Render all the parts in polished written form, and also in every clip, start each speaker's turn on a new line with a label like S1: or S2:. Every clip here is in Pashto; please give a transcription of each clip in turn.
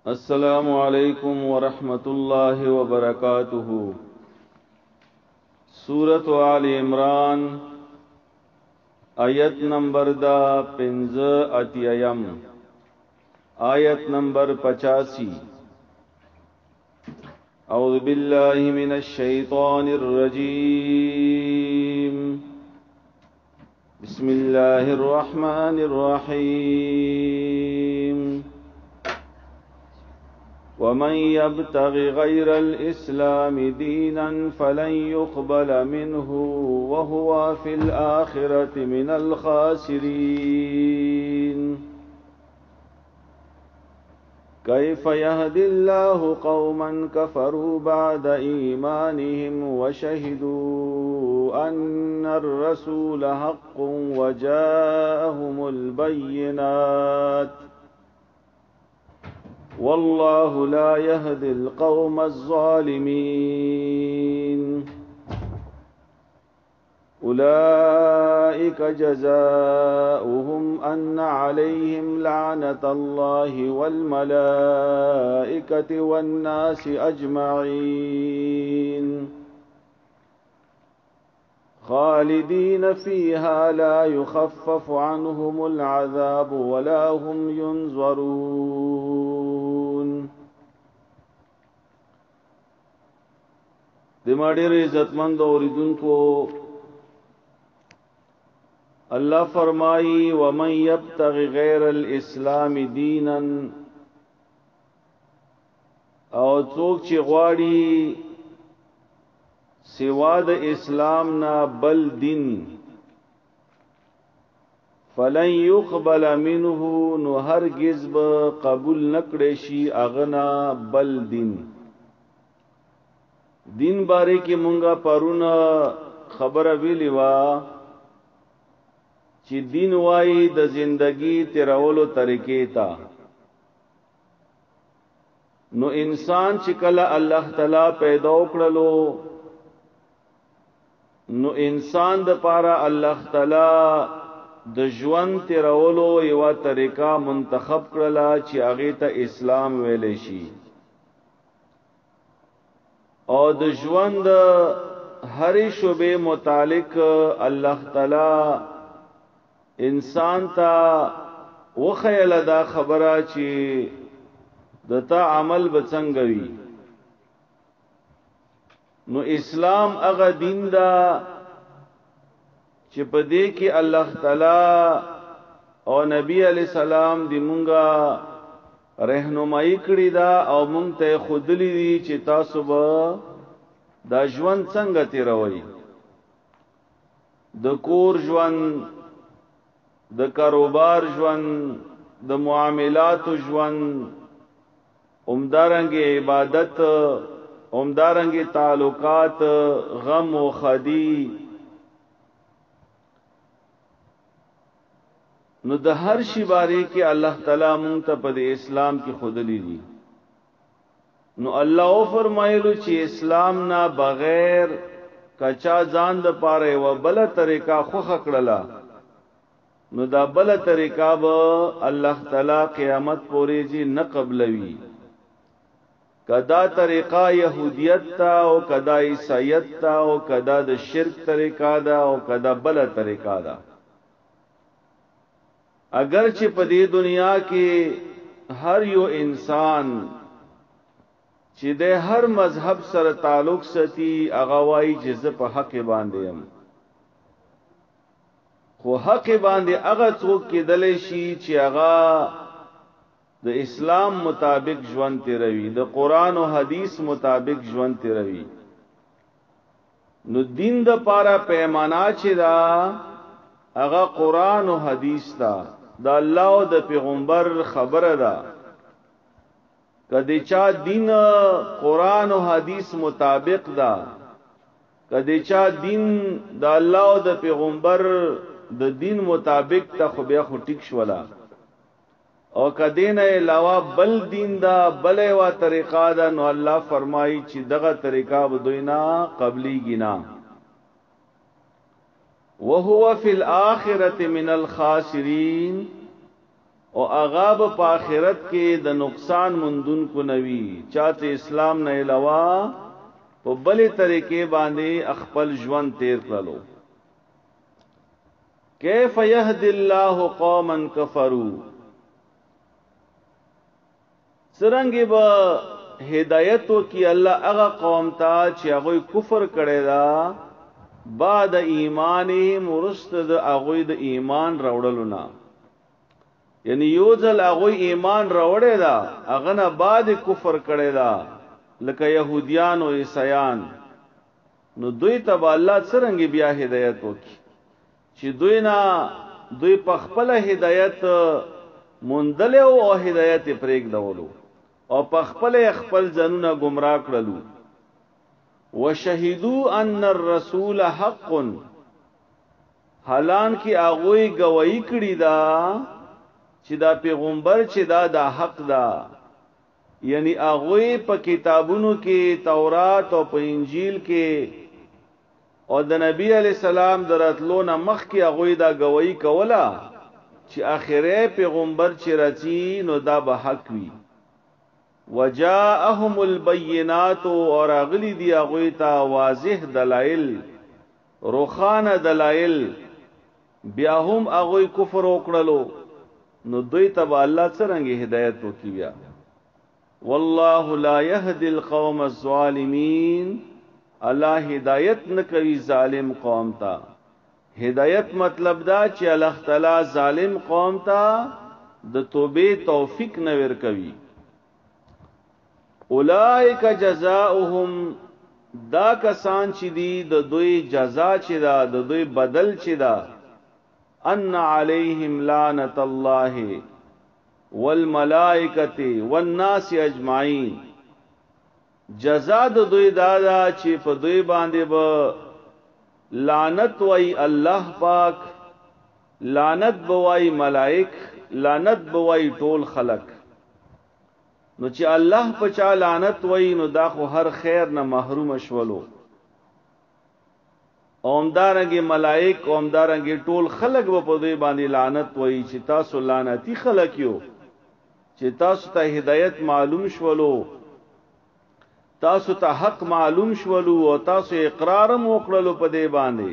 S1: السلام علیکم ورحمۃ اللہ وبرکاتہ۔ سورۃ آل عمران آیت نمبر دا پنز اتیم آیت نمبر 85۔ اعوذ باللہ من الشیطان الرجیم، بسم اللہ الرحمن الرحیم۔ ومن يبتغ غير الإسلام دينا فلن يقبل منه وهو في الآخرة من الخاسرين۔ كيف يهدي الله قوما كفروا بعد إيمانهم وشهدوا أن الرسول حق وجاءهم البينات والله لا يهدي القوم الظالمين۔ أولئك جزاؤهم أن عليهم لعنة الله والملائكة والناس أجمعين خالدين فيها لا يخفف عنهم العذاب ولا هم ينظرون۔ دماغیر عزتمند اوریدونکو، اللہ فرمائی ومن یبتغ غیر الاسلام دینا، او څوک چې غواړي سوا د اسلام نا بل دین، فلن يقبل منه، نو هرگز به قبول نکړي شي اغنا بل دین۔ دین باره کې مونږه پرونه خبره ویلی وا چې دین وای د زندگی تیرولو طریقې تا، نو انسان چې کله الله تعالی پیدا وکړلو، نو انسان د پاره الله تعالی د ژوند تیرولو یو طریقہ منتخب کړلا چې هغه ته اسلام ویل شي، او د ژوند هرې شوبې متعلق الله تعالی انسان ته وخیل دا خبره چې دتا عمل بڅنګوي۔ نو اسلام هغه دین دا چې په دې کې الله تعالی او نبی علی سلام دی مونږه رهنمایي کړی دا، او مونږ ته خودلی دي چې تاسو به دا ژوند څنګه تیروي، د کور ژوند، د کاروبار ژوند، د معاملات ژوند، عمدارنګ عبادت، عمدارنګ تعلقات، غم و خدی، نو د هر شی باره کې الله تعالی مونږ ته په اسلام کې خودلی دي۔ نو الله فرمایلو چې اسلام نه بغیر کچا ځان د پاره و بل طریقہ خوخه کړلا، نو دا بل طریقہ به الله تعالی قیامت پورې جی نه قبلوي، کدا طریقہ یہودیت تا او کدا عیسائیت تا او کدا د شرک طریقہ دا او کدا بل طریقہ دا۔ اگر چې په دې دنیا کې هر یو انسان چې د هر مذهب سره تعلق ساتي هغه وایي چې زه په حق باندې يم، خو حق باندې هغه څوک کېدلی شي چې هغه د اسلام مطابق ژوند تیروي، د قران او حدیث مطابق ژوند تیروي۔ نو دین د پاره پیمانه چې دا هغه قران او حدیث دا د الله او د پیغمبر خبره ده۔ کدی چا دین قران او حدیث مطابق دا، کدی چا دین د الله او د پیغمبر د دین مطابق ته خو بیا خو ټیک شولا، او کدین علاوه بل دین دا بل وا طریقہ دا، نو الله فرمایي چې دغه طریقہ بدوینا قبلی گنا، وهو فی الاخرة من الخاسرین، او اغاب په آخرت کې د نقصان مندون کو نوي چاته اسلام نه علاوه په بلې طریقې باندې خپل ژوند تیر کړلو. کیف یهدی الله قوما کفروا سرنګ به هدایتو کی الله هغه قوم ته چې هغه کفر کړي دا بعد ایمانهم ورستد هغه د ایمان راوړلونه، یعنی یو ځل هغه ایمان راوړی دا هغه نه بعد کفر کړی دا لکه يهوديان او عیسایان، نو دوی ته الله څنګه بیا هدایت وکي چې دوی په خپل هدایت مندل او هدایت پرېګ دولو او په خپل ځانونه گمراه کړلو. وشهدوا ان الرسول حق حالان کی هغه گواہی کړی دا چې دا پیغمبر چې دا د حق دا، یعنی هغه په کتابونو کې تورات او په انجیل کې او د نبی علی السلام دراتلو نه مخ کې هغه دا گواہی کوله چې اخره پیغمبر چې راځي نو دا به حق وي. وجاءهم البينات اور اغلی دی هغه ته واضح دلائل روخانه دلائل، بیا هم هغه کفر وکړلو، نو دوی ته الله څنګه هدایت وکي بیا. والله لا يهدي القوم الظالمين الله هدایت نه کوي ظالم قوم ته. هدایت مطلب دا چې الله تعالی ظالم قوم ته د توبې توفیق نه ور کوي. اولئک جزاؤهم دا کسان چې دی د دوی جزا چې دا د دوی بدل چې دا ان علیہم لعنت الله والملائکه والناس اجمعین، جزا د دوی دادا چې په دوی باندې به لعنت وای الله پاک، لعنت بوای ملائک، لعنت بوای ټول خلق. نو چې الله په چا لعنت وای نو دا خو هر خیر نه محروم شولو، اومدارنګي ملائک اومدارنګي ټول خلق په دوی باندې لعنت وای چې تاسو لعنتی خلق یو، چې تاسو ته هدایت معلوم شولو، تاسو ته حق معلوم شولو او تاسو اقرار وکړلو په دې باندې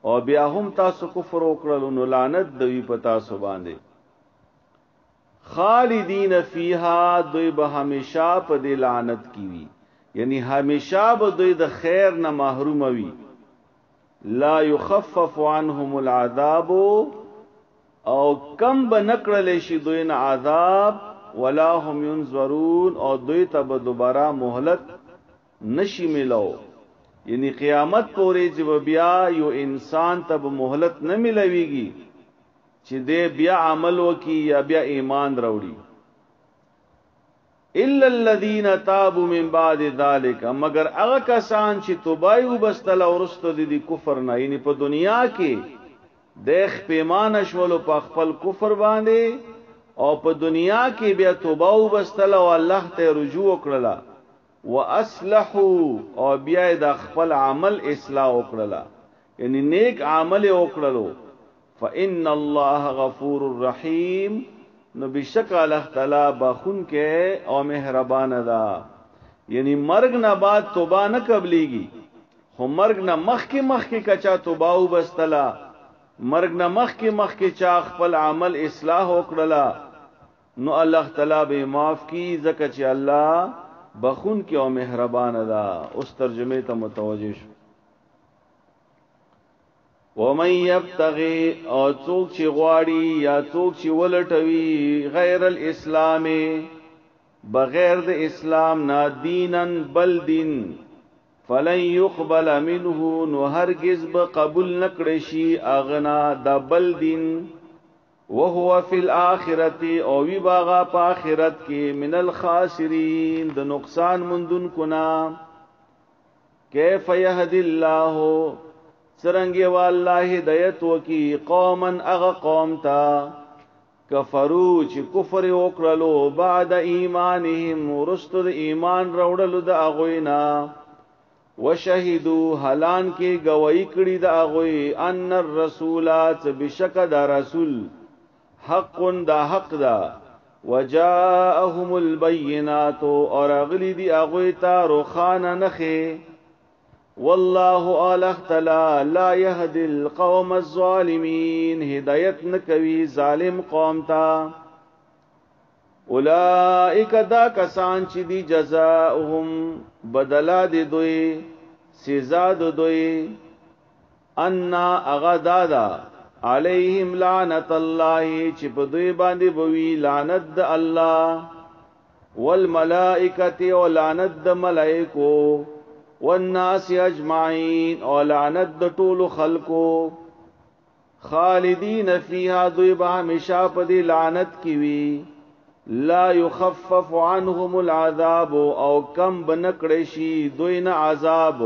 S1: او بیا هم تاسو کفر وکړلو، نو لعنت دوی په تاسو باندې. خالدین فیها دوی به همیشه په دې لعنت کی وی، یعنی همیشه به دوی د خیر نه محروم وي. لا يخفف عنهم العذاب او کم به نکړل شي دوی نه عذاب، ولا هم ينظرون او دوی ته به دوباره مهلت نشي ملو، یعنی قیامت پورې چې بیا یو انسان ته به مهلت نه ملويږي چې دې بیا عمل وکي یا بیا ایمان راوړي. الا الذين تابوا من بعد ذلك مگر هغه کسان چې توبه وبستل او ورستو دي کفر نه، یعنی په دنیا کې د پیمانه شولو په خپل کفر باندې او په دنیا کې بیا توبه وبستل او الله ته رجوع وکړه واصلحوا او بیا د خپل عمل اصلاح وکړه، یعنی نیک عمل وکړلو. فإن الله غفور رحیم نو بشک الله تعالی بخون کې او مهربان ده. یعنی مرګ نه بعد توبه نه قبليږي، خو مرګ نه مخکې کچا توبه وبستلا، مرګ نه مخکې چا خپل عمل اصلاح وکړلا، نو الله تعالی به معاف کی زکه چې الله بخون کې او مهربان ده. اوس ترجمه ته متوجه شو. ومن يبتغي او څوک چې غواړي یا څوک چې ولټوي غیر الاسلام بغیر د اسلام نه دینن بل دین فلن يقبل منه نو هرگز به قبول نکړي شي اغنا د بل دین، وهو فی الاخرته او وی باغا په اخرت کې من الخاسرین د نقصان مندون کنا. کیف یهدی الله سرنگی والله هدایت وکي قوما اغا قوم تا کفرو چې کفر وکړلو بعد ایمانهم ورستو د ایمان راوړلو د اغوینا، وشهدوا حالان کې گواہی کړي د اغوی ان الرسولات بشک د رسول حق دا حق دا وجاءهم البينات اور اغلی دی اغویتا روخانا نخی والله الختلا لا يهدي القوم الظالمين هدایت نکوي ظالم قوم تا اولئک دا کسان چې دی جزاؤهم بدلا دی دوی سزا دوی ان اغدادا علیہم لعنت الله چې په دوی باندې بوي لعنت د الله والملائکه او لعنت د ملائکو والناس اجمعین او لعنت د ټول خلقو خالدین فیها دوی به همیشه په دې لعنت کې وي لا يخفف عنهم العذاب او کم بنکړی شي دوی نه عذاب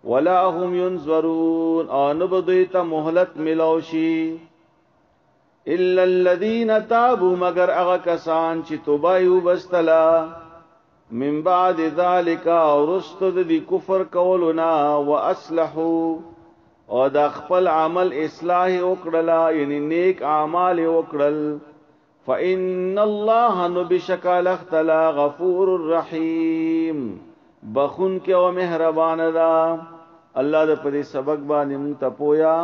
S1: ولا هم ينظرون او نه دوی ته مهلت ملوشي الا الذين تابوا مگر هغه کسان چې توبه وبستلا من بعد ذلك ورستد دی کفر کولنا واصلحوا او د خپل عمل اصلاح وکړلا یعنی نیک اعمال وکړل فان الله نبشکل اختلا غفور الرحیم بخون کې او مهربان ده الله د پدې سبق باندې مونږ ته پویا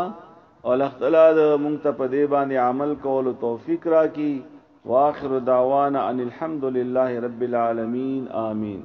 S1: او الله تعالی د مونږ ته پدې باندې عمل کولو توفیق راکړي واخر دعوانا ان الحمد لله رب العالمين آمين.